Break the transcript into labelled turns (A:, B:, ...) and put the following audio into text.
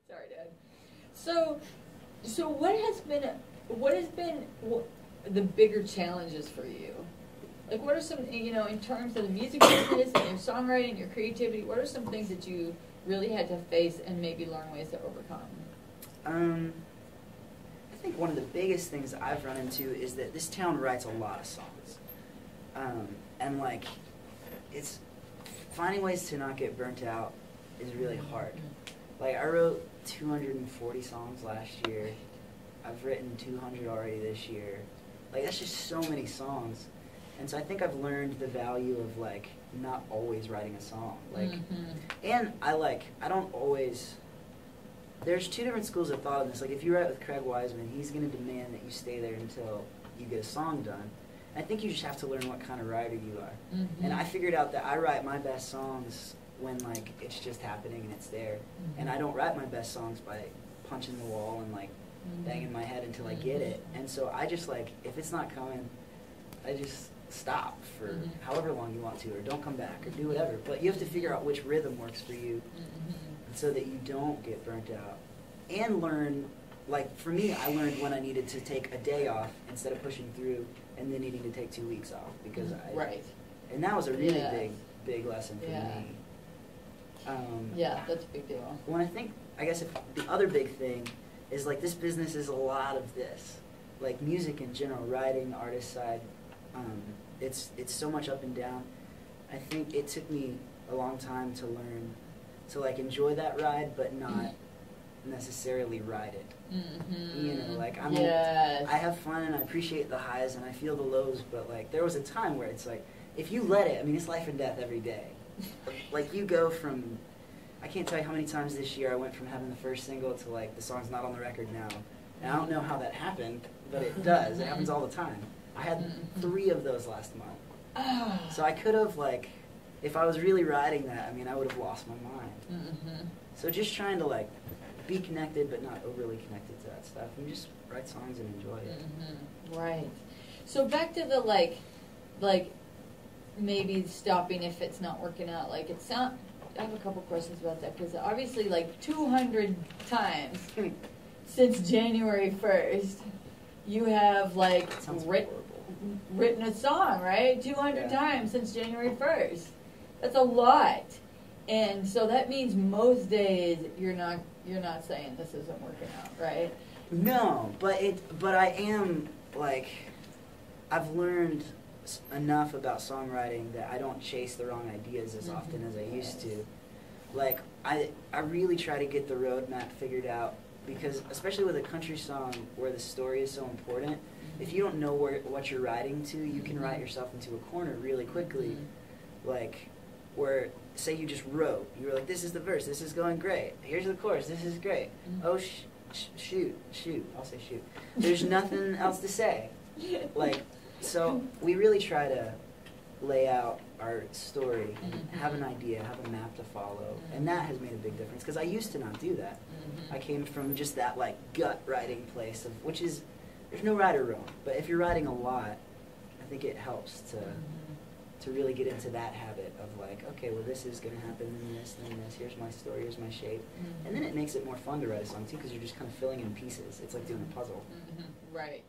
A: Sorry, Dad. So what has been the bigger challenges for you? Like, what are some, in terms of the music business and your songwriting, your creativity, what are some things that you really had to face and maybe learn ways to overcome?
B: I think one of the biggest things I've run into is that this town writes a lot of songs. And like, it's finding ways to not get burnt out is really hard. Like, I wrote 240 songs last year. I've written 200 already this year. Like, that's just so many songs. And so I think I've learned the value of, like, not always writing a song. Like, and I don't always, there's two different schools of thought in this. Like, if you write with Craig Wiseman, he's going to demand that you stay there until you get a song done. And I think you just have to learn what kind of writer you are. And I figured out that I write my best songs when, like, it's just happening and it's there. And I don't write my best songs by punching the wall and, like, banging my head until I get it. And so I just, like, if it's not coming, I just stop for however long you want to, or don't come back, or do whatever. But you have to figure out which rhythm works for you so that you don't get burnt out. And learn, like, for me, I learned when I needed to take a day off instead of pushing through and then needing to take 2 weeks off, because and that was a really big lesson for me.
A: Yeah, that's a big deal.
B: When I guess if the other big thing is, like, this business is a lot of this. Like, music in general, writing, artist side, it's so much up and down. I think it took me a long time to learn to, like, enjoy that ride, but not necessarily ride it. You know, like, I have fun and I appreciate the highs and I feel the lows, but, like, there was a time where it's like, if you let it, I mean, it's life and death every day. Like, you go from, I can't tell you how many times this year I went from having the first single to, like, the song's not on the record now. And I don't know how that happened, but it does. It happens all the time. I had 3 of those last month. So I could have, like, if I was really riding that, I mean, I would have lost my mind. So just trying to, like, be connected but not overly connected to that stuff, and just write songs and enjoy it.
A: Right. So back to the, like maybe stopping if it's not working out. Like, it's not, I have a couple questions about that, because obviously, like, 200 times since January 1st, you have, like, written a song, right? 200 times since January 1st. That's a lot. And so that means most days you're not saying this isn't working out, right?
B: No, but I am, like, I've learned enough about songwriting that I don't chase the wrong ideas as often as I used to. Like, I really try to get the roadmap figured out, because especially with a country song where the story is so important, if you don't know what you're writing to, you can write yourself into a corner really quickly. Like, where, say you just wrote, you were like, this is the verse, this is going great, here's the chorus, this is great. Oh, shoot, I'll say shoot. There's nothing else to say. Like, so we really try to lay out our story, have an idea, have a map to follow, and that has made a big difference, because I used to not do that. I came from just that, like, gut writing place, of which is, there's no right or wrong, but if you're writing a lot, I think it helps to really get into that habit of, like, okay, well, this is going to happen, then this, here's my story, here's my shape. And then it makes it more fun to write a song, too, because you're just kind of filling in pieces. It's like doing a puzzle.
A: Right.